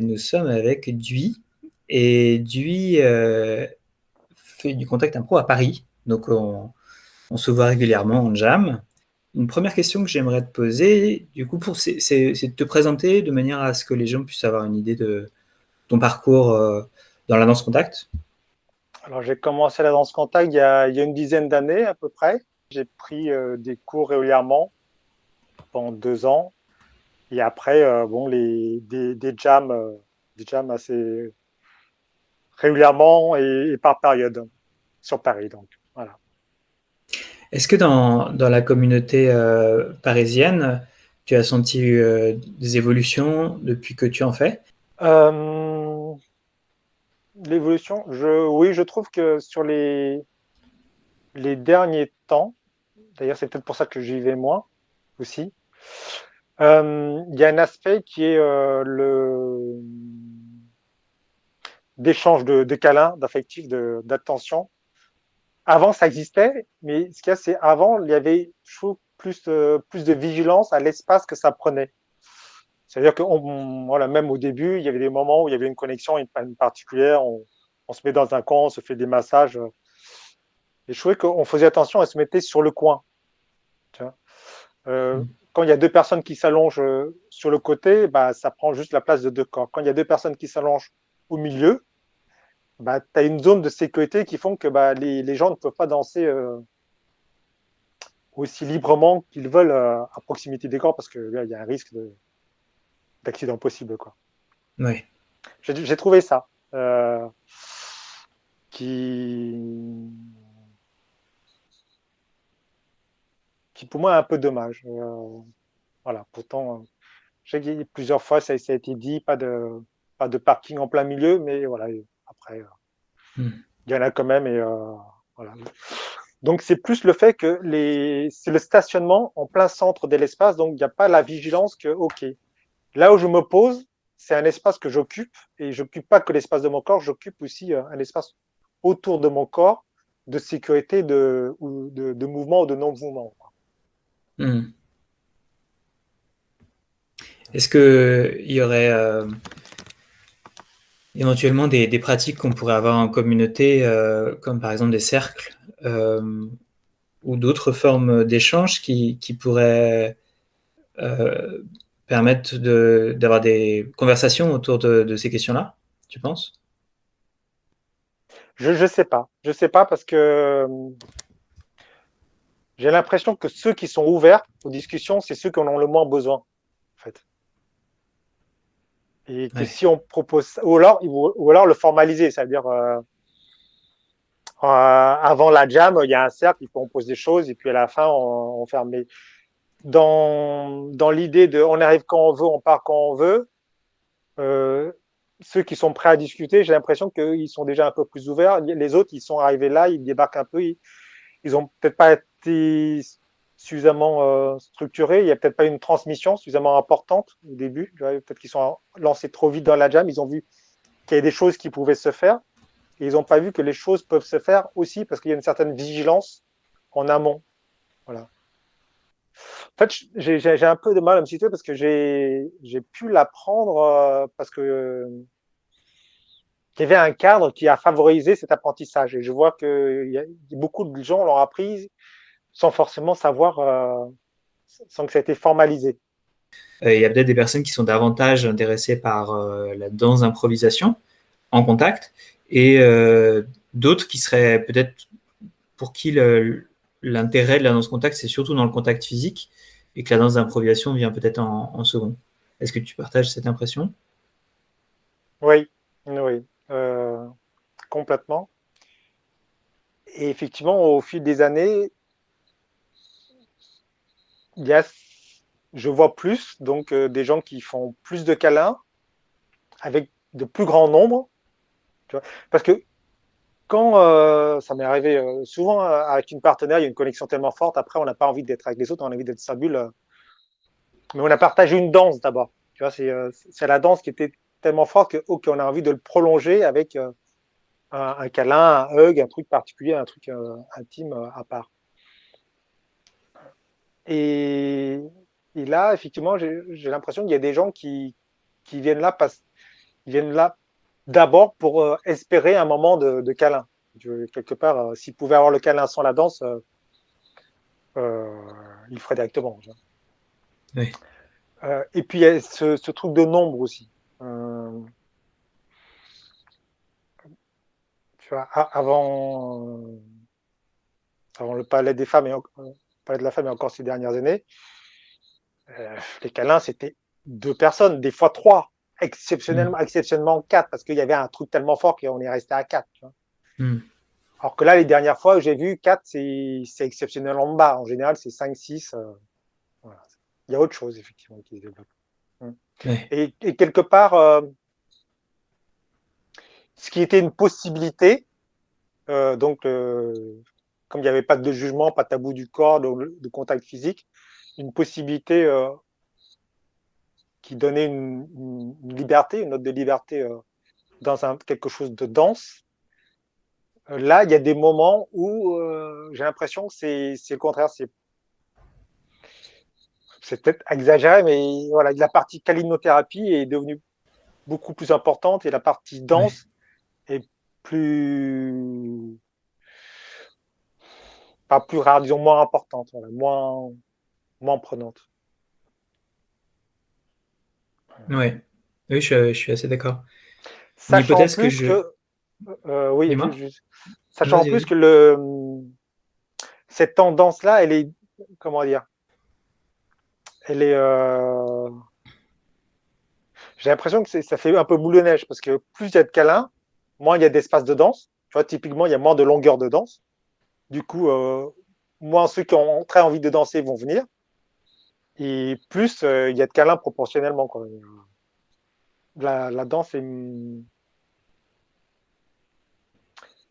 Nous sommes avec Dui et Dui fait du contact impro à Paris. Donc on se voit régulièrement, on jam. Une première question que j'aimerais te poser, du coup, c'est de te présenter de manière à ce que les gens puissent avoir une idée de ton parcours dans la danse contact. Alors, j'ai commencé la danse contact il y a une dizaine d'années à peu près. J'ai pris des cours régulièrement pendant 2 ans. Et après, bon, des jams assez régulièrement et par période sur Paris. Donc, voilà. Est-ce que dans la communauté parisienne, tu as senti des évolutions depuis que tu en fais? Euh, L'évolution, oui, je trouve que sur les derniers temps, d'ailleurs, c'est peut-être pour ça que j'y vais moins aussi, il y a un aspect qui est d'échange de câlins, d'affectifs, d'attention. Avant, ça existait, mais ce qu'il y a, c'est avant, il y avait, je trouve, plus de vigilance à l'espace que ça prenait. C'est-à-dire que voilà, même au début, il y avait des moments où il y avait une connexion une particulière, on se met dans un coin, on se fait des massages. Et je trouvais qu'on faisait attention, on se mettait sur le coin. Tu vois. Quand il y a deux personnes qui s'allongent sur le côté, bah, ça prend juste la place de deux corps. Quand il y a deux personnes qui s'allongent au milieu, bah, tu as une zone de sécurité qui font que bah, les gens ne peuvent pas danser aussi librement qu'ils veulent à proximité des corps parce que là, il y a un risque d'accident possible. Quoi. Oui. J'ai trouvé ça qui, qui, pour moi, est un peu dommage. Voilà, pourtant, je sais qu'il y a plusieurs fois, ça a été dit, pas de parking en plein milieu, mais voilà, après, il y en a quand même. Voilà. Donc, c'est plus le fait que c'est le stationnement en plein centre de l'espace, donc il n'y a pas la vigilance que, OK, là où je me pose, c'est un espace que j'occupe, et j'occupe pas que l'espace de mon corps, j'occupe aussi un espace autour de mon corps de sécurité de mouvement ou de non-mouvement. Hmm. Est-ce qu'il y aurait éventuellement des pratiques qu'on pourrait avoir en communauté, comme par exemple des cercles ou d'autres formes d'échange qui pourraient euh, permettre d'avoir des conversations autour de ces questions-là, tu penses? Je sais pas. Je sais pas parce que j'ai l'impression que ceux qui sont ouverts aux discussions, c'est ceux qui en ont le moins besoin, en fait. Et que Ouais. si on propose, ou alors le formaliser, c'est-à-dire avant la jam, il y a un cercle, on pose des choses et puis à la fin on ferme. Mais dans l'idée de on arrive quand on veut, on part quand on veut, euh, ceux qui sont prêts à discuter, j'ai l'impression qu'ils sont déjà un peu plus ouverts. Les autres, ils sont arrivés là, ils débarquent un peu, ils ont peut-être pas été suffisamment structurés, il n'y a peut-être pas une transmission suffisamment importante au début. Peut-être qu'ils sont lancés trop vite dans la jam, ils ont vu qu'il y avait des choses qui pouvaient se faire et ils n'ont pas vu que les choses peuvent se faire aussi parce qu'il y a une certaine vigilance en amont. Voilà. En fait, j'ai un peu de mal à me situer parce que j'ai pu l'apprendre parce que il y avait un cadre qui a favorisé cet apprentissage. Et je vois que beaucoup de gens l'ont appris sans forcément savoir, sans que ça ait été formalisé. Il y a peut-être des personnes qui sont davantage intéressées par la danse d'improvisation en contact et d'autres qui seraient peut-être pour qui l'intérêt de la danse contact, c'est surtout dans le contact physique et que la danse d'improvisation vient peut-être en second. Est-ce que tu partages cette impression? Oui, oui, euh, complètement. Et effectivement, au fil des années, il y a, je vois plus, donc des gens qui font plus de câlins avec de plus grands nombres. Tu vois. Parce que quand ça m'est arrivé souvent avec une partenaire, il y a une connexion tellement forte, après on n'a pas envie d'être avec les autres, on a envie d'être sa bulle. Mais on a partagé une danse d'abord. Tu vois, c'est la danse qui était tellement forte que ok, on a envie de le prolonger avec un câlin, un hug, un truc particulier, un truc intime à part. Et, et là, effectivement, j'ai l'impression qu'il y a des gens qui viennent là Ils viennent là d'abord pour espérer un moment de câlin. Quelque part, s'ils pouvaient avoir le câlin sans la danse, ils le feraient directement. Oui. Et puis, il y a ce truc de nombre aussi. Euh, Tu vois, avant le palais des femmes le palais de la femme et encore ces dernières années, les câlins, c'était deux personnes, des fois trois, Mm. exceptionnellement quatre, parce qu'il y avait un truc tellement fort qu'on est resté à quatre. Tu vois. Mm. Alors que là, les dernières fois que j'ai vu, quatre, c'est exceptionnellement bas. En général, c'est 5, 6. Voilà. Il y a autre chose, effectivement, qui se développe. Mm. Ouais. Et quelque part, ce qui était une possibilité, donc, comme il n'y avait pas de jugement, pas de tabou du corps, de contact physique, une possibilité qui donnait une liberté, une note de liberté dans quelque chose de dense. Là, il y a des moments où j'ai l'impression que c'est le contraire. C'est peut-être exagéré, mais voilà, la partie calinothérapie est devenue beaucoup plus importante et la partie Ouais. dense est plus, pas plus rare, disons moins importante, voilà, moins prenante. Ouais. Oui, je suis assez d'accord. Une Sachant en hypothèse que plus je... que, oui, Dis-moi. Non, sachant en vas-y, plus vas-y. que cette tendance-là, elle est, comment dire, elle est, j'ai l'impression que ça fait un peu boule de neige parce que plus il y a de câlins, moins il y a d'espace de danse. Tu vois, typiquement, il y a moins de longueur de danse. Du coup, moins ceux qui ont très envie de danser vont venir. Et plus il y a de câlins proportionnellement, quoi. La danse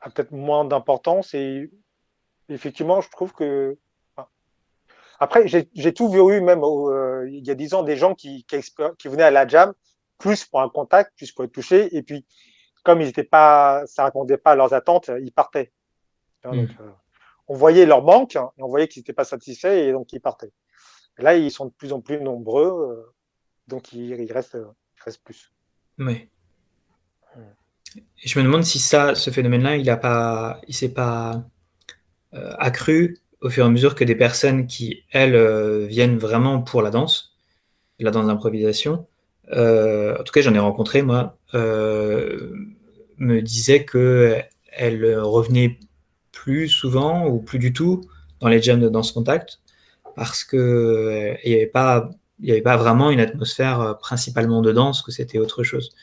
a peut-être moins d'importance et effectivement, je trouve que. Enfin, après, j'ai tout vu, même il y a 10 ans, des gens qui venaient à la jam plus pour un contact, plus pour être touchés. Et puis, comme ils étaient pas, ça répondait pas à leurs attentes, ils partaient. Donc, Mm. on voyait leur manque et on voyait qu'ils n'étaient pas satisfaits et donc ils partaient. Et là, ils sont de plus en plus nombreux, donc il reste plus. Ouais. Et je me demande si ça, ce phénomène-là, il s'est pas accru au fur et à mesure que des personnes qui, elles, viennent vraiment pour la danse d'improvisation, en tout cas j'en ai rencontré moi, me disaient qu'elles revenaient plus souvent ou plus du tout dans les jams de danse contact parce que il y avait pas vraiment une atmosphère principalement de danse, que c'était autre chose.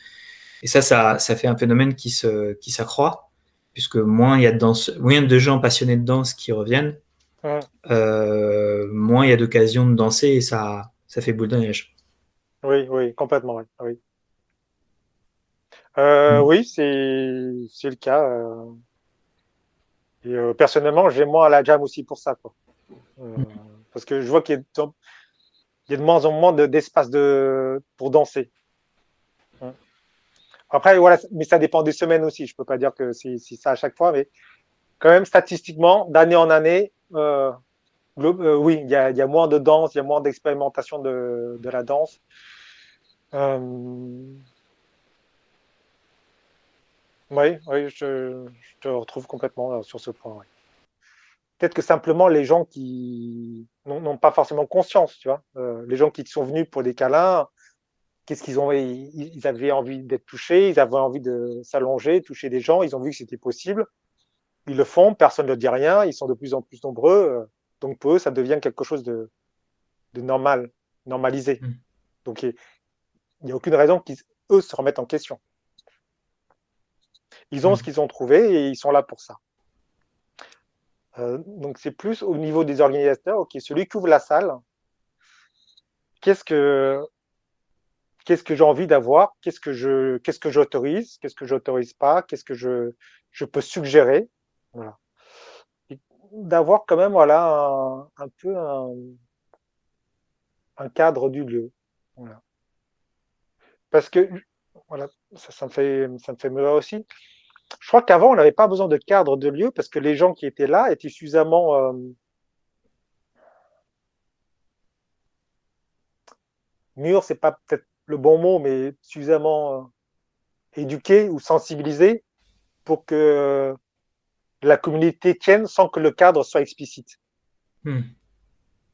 Et ça fait un phénomène qui s'accroît, puisque moins il y a moins de gens passionnés de danse qui reviennent, Hum. moins il y a d'occasions de danser et ça fait boule de neige. Oui, oui, complètement. Oui, oui. Mm. Oui, c'est le cas. Et personnellement, j'aime moins la jam aussi pour ça, quoi. Euh, Mm. Parce que je vois qu'il y a de moins en moins d'espace pour danser. Hum. Après, voilà, mais ça dépend des semaines aussi. Je peux pas dire que c'est ça à chaque fois, mais quand même, statistiquement, d'année en année, oui, il y a moins de danse, il y a moins d'expérimentation de la danse. Euh, oui, oui, je te retrouve complètement sur ce point. Ouais. Peut-être que simplement les gens qui n'ont pas forcément conscience, tu vois, les gens qui sont venus pour des câlins, qu'est-ce qu'ils ont, ils avaient envie d'être touchés, ils avaient envie de s'allonger, toucher des gens, ils ont vu que c'était possible, ils le font, personne ne dit rien, ils sont de plus en plus nombreux, donc pour eux, ça devient quelque chose de normal, normalisé. Mm. Donc il n'y a aucune raison qu'eux se remettent en question. Ils ont ce Mm. qu'ils ont trouvé et ils sont là pour ça. Donc c'est plus au niveau des organisateurs, ok, celui qui ouvre la salle, qu'est-ce que qu'est-ce que j'ai envie d'avoir, qu'est-ce que j'autorise, qu'est-ce que j'autorise pas, qu'est-ce que je peux suggérer, voilà. Et d'avoir quand même voilà un peu un cadre du lieu, voilà. Parce que voilà, ça me fait me aussi. Je crois qu'avant on n'avait pas besoin de cadre de lieu parce que les gens qui étaient là étaient suffisamment mûrs, c'est pas peut-être le bon mot, mais suffisamment éduquer ou sensibiliser pour que la communauté tienne sans que le cadre soit explicite. Hmm,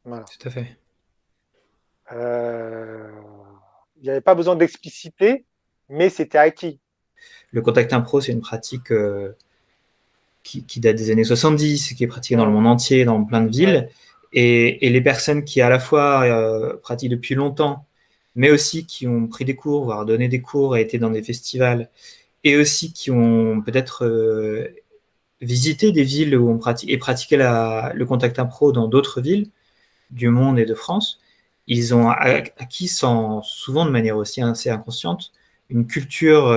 Voilà. tout à fait. Euh, Il n'y avait pas besoin d'expliciter, mais c'était acquis. Le contact impro, c'est une pratique qui date des années 70, qui est pratiquée dans le Mmh, monde entier, dans plein de ouais, villes. Et les personnes qui, à la fois, pratiquent depuis longtemps, mais aussi qui ont pris des cours, voire donné des cours et été dans des festivals, et aussi qui ont peut-être visité des villes où on pratique, et pratiqué le contact impro dans d'autres villes du monde et de France, ils ont acquis, souvent de manière aussi assez inconsciente, une culture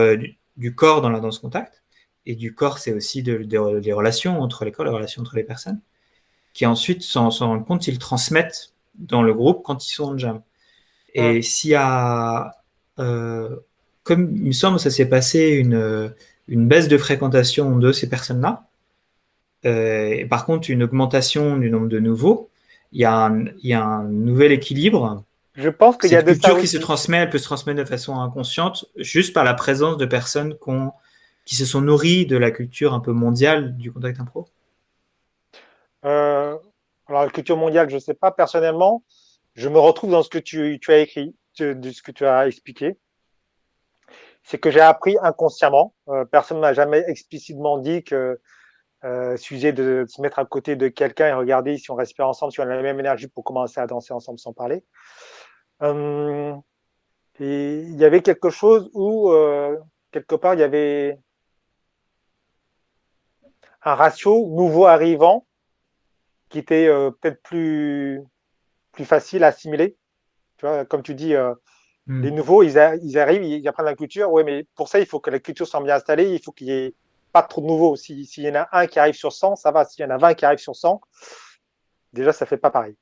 du corps dans la danse contact. Et du corps, c'est aussi des relations entre les corps, les relations entre les personnes, qui ensuite, sans s'en rendre compte, ils transmettent dans le groupe quand ils sont en jam. mmh. Et s'il y a, euh, comme il me semble, ça s'est passé une baisse de fréquentation de ces personnes-là, et par contre une augmentation du nombre de nouveaux, il y a un nouvel équilibre. Je pense qu'il y a Cette de ça culture qui se aussi. transmet, elle peut se transmettre de façon inconsciente, juste par la présence de personnes qui se sont nourries de la culture un peu mondiale du contact impro. Euh, alors, la culture mondiale, je ne sais pas. Personnellement, je me retrouve dans ce que tu as écrit, de ce que tu as expliqué. C'est que j'ai appris inconsciemment. Personne ne m'a jamais explicitement dit que suffisait de se mettre à côté de quelqu'un et regarder si on respirait ensemble, si on a la même énergie pour commencer à danser ensemble sans parler. Euh, et il y avait quelque chose où, quelque part, il y avait un ratio nouveau arrivant qui était peut-être plus facile à assimiler. Tu vois, comme tu dis, les Mm. nouveaux, ils arrivent, ils apprennent la culture. Oui, mais pour ça, il faut que la culture soit bien installée. Il faut qu'il n'y ait pas trop de nouveaux. S'il y en a un qui arrive sur 100, ça va. S'il y en a 20 qui arrivent sur 100, déjà, ça fait pas pareil.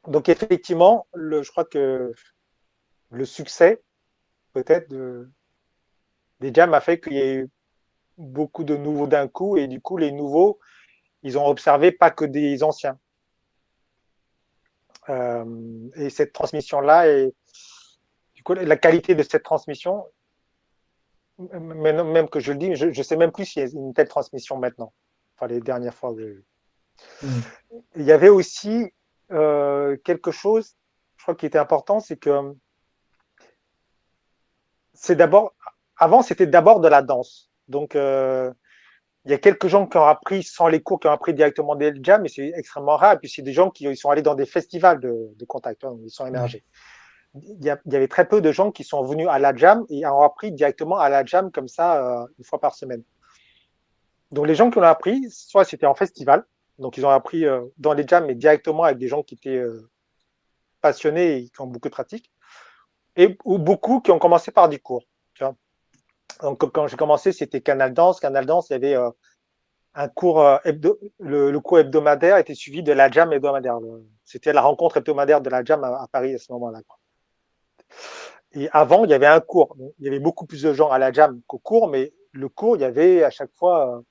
Donc, effectivement, je crois que le succès, peut-être, des jams a fait qu'il y ait eu beaucoup de nouveaux d'un coup. Et du coup, les nouveaux, ils ont observé pas que des anciens. Et cette transmission-là, et du coup, la qualité de cette transmission, même que je le dis, je ne sais même plus s'il y a une telle transmission maintenant. Enfin, les dernières fois. Mm. Il y avait aussi quelque chose, je crois, qui était important, c'est que c'est d'abord, avant, c'était d'abord de la danse. Donc, il y a quelques gens qui ont appris sans les cours, qui ont appris directement des jams, mais c'est extrêmement rare. Et puis, c'est des gens qui sont allés dans des festivals de contact, hein, ils sont Ouais. émergés. Il y avait très peu de gens qui sont venus à la jam et ont appris directement à la jam comme ça, une fois par semaine. Donc, les gens qui l'ont appris, soit c'était en festival, donc ils ont appris dans les jams, mais directement avec des gens qui étaient passionnés et qui ont beaucoup de pratique, ou beaucoup qui ont commencé par des cours. Tu vois. Donc, quand j'ai commencé, c'était Canal Danse. Canal Danse, il y avait un cours le cours hebdomadaire était suivi de la jam hebdomadaire. C'était la rencontre hebdomadaire de la jam à Paris à ce moment-là. Et avant, il y avait un cours. Il y avait beaucoup plus de gens à la jam qu'au cours, mais le cours, il y avait à chaque fois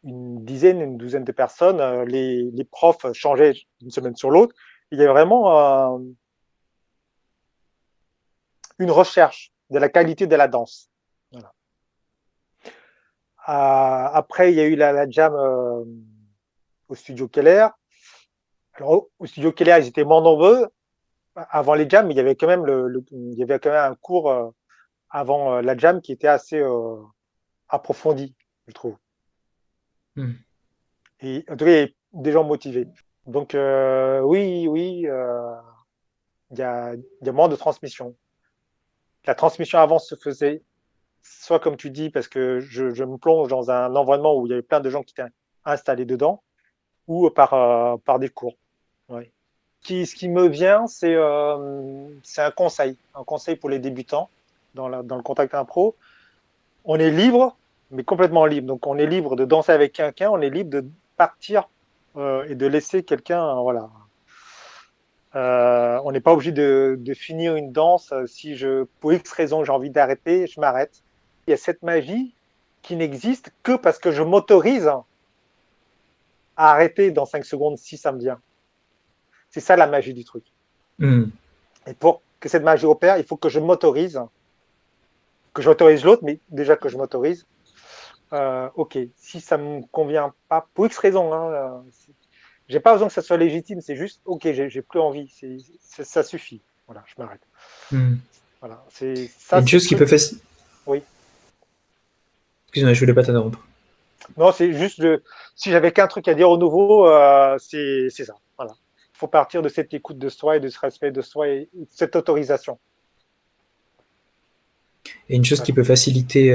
une dizaine, une douzaine de personnes. Les profs changeaient d'une semaine sur l'autre. Il y avait vraiment une recherche de la qualité de la danse. Voilà. Après, il y a eu la jam au studio Keller. Alors, au studio Keller, ils étaient moins nombreux avant les jams, mais il y avait quand même, il y avait quand même un cours avant la jam qui était assez approfondi, je trouve. Mm. Et en tout cas, il y avait des gens motivés. Donc, oui, oui, il y a moins de transmission. La transmission avant se faisait soit comme tu dis, parce que je me plonge dans un environnement où il y avait plein de gens qui étaient installés dedans, ou par des cours. Ouais. Ce qui me vient, c'est un conseil pour les débutants dans le contact impro. On est libre, mais complètement libre. Donc, on est libre de danser avec quelqu'un, on est libre de partir et de laisser quelqu'un, voilà. On n'est pas obligé de finir une danse. Si pour X raison, j'ai envie d'arrêter, je m'arrête. Il y a cette magie qui n'existe que parce que je m'autorise à arrêter dans 5 secondes si ça me vient. C'est ça la magie du truc. Mm. Et pour que cette magie opère, il faut que je m'autorise que j'autorise l'autre, mais déjà que je m'autorise. Ok, si ça me convient pas, pour X raison, hein, j'ai pas besoin que ça soit légitime, c'est juste, ok, j'ai plus envie, ça suffit. Voilà, je m'arrête. Hmm. Voilà, c'est Et ça, une c'est le chose qui peut truc. faciliter. Oui. Excuse-moi, je voulais pas t'interrompre. Non, c'est juste si j'avais qu'un truc à dire au nouveau, c'est ça. Voilà. Il faut partir de cette écoute de soi et de ce respect de soi et de cette autorisation. Et une chose qui Voilà. peut faciliter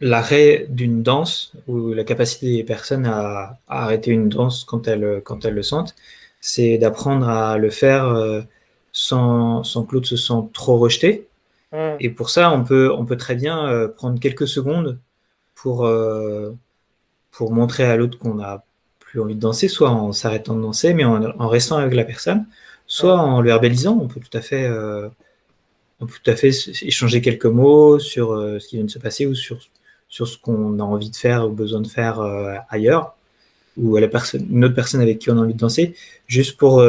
l'arrêt d'une danse ou la capacité des personnes à arrêter une danse quand elles le sentent, c'est d'apprendre à le faire sans que l'autre se sente trop rejeté. Mmh. Et pour ça, on peut très bien prendre quelques secondes pour, euh, pour montrer à l'autre qu'on n'a plus envie de danser, soit en s'arrêtant de danser, mais en restant avec la personne, soit Mmh. en le verbalisant. On peut tout à fait échanger quelques mots sur ce qui vient de se passer ou sur ce qu'on a envie de faire ou besoin de faire ailleurs, ou à une autre personne avec qui on a envie de danser, juste pour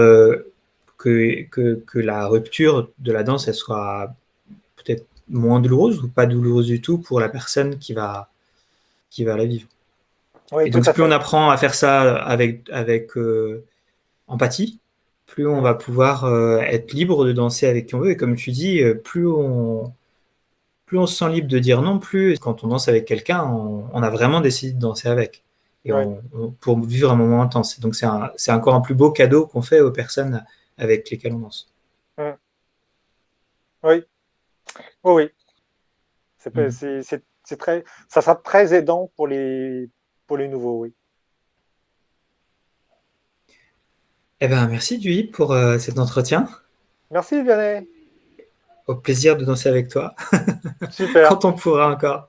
que la rupture de la danse, elle soit peut-être moins douloureuse ou pas douloureuse du tout pour la personne qui va la vivre. Oui, Et tout donc, à plus on fait. apprend à faire ça avec empathie, plus on Mmh. va pouvoir être libre de danser avec qui on veut. Et comme tu dis, plus on se sent libre de dire non, plus quand on danse avec quelqu'un, on a vraiment décidé de danser avec. Et Ouais. pour vivre un moment intense. Et donc, c'est encore un plus beau cadeau qu'on fait aux personnes avec lesquelles on danse. Mmh. Oui, oui, oui. Mhm. C'est très, ça sera très aidant pour les nouveaux, oui. Eh ben, merci, Duy, pour cet entretien. Merci, Vianney. Au plaisir de danser avec toi, Super. quand on pourra encore.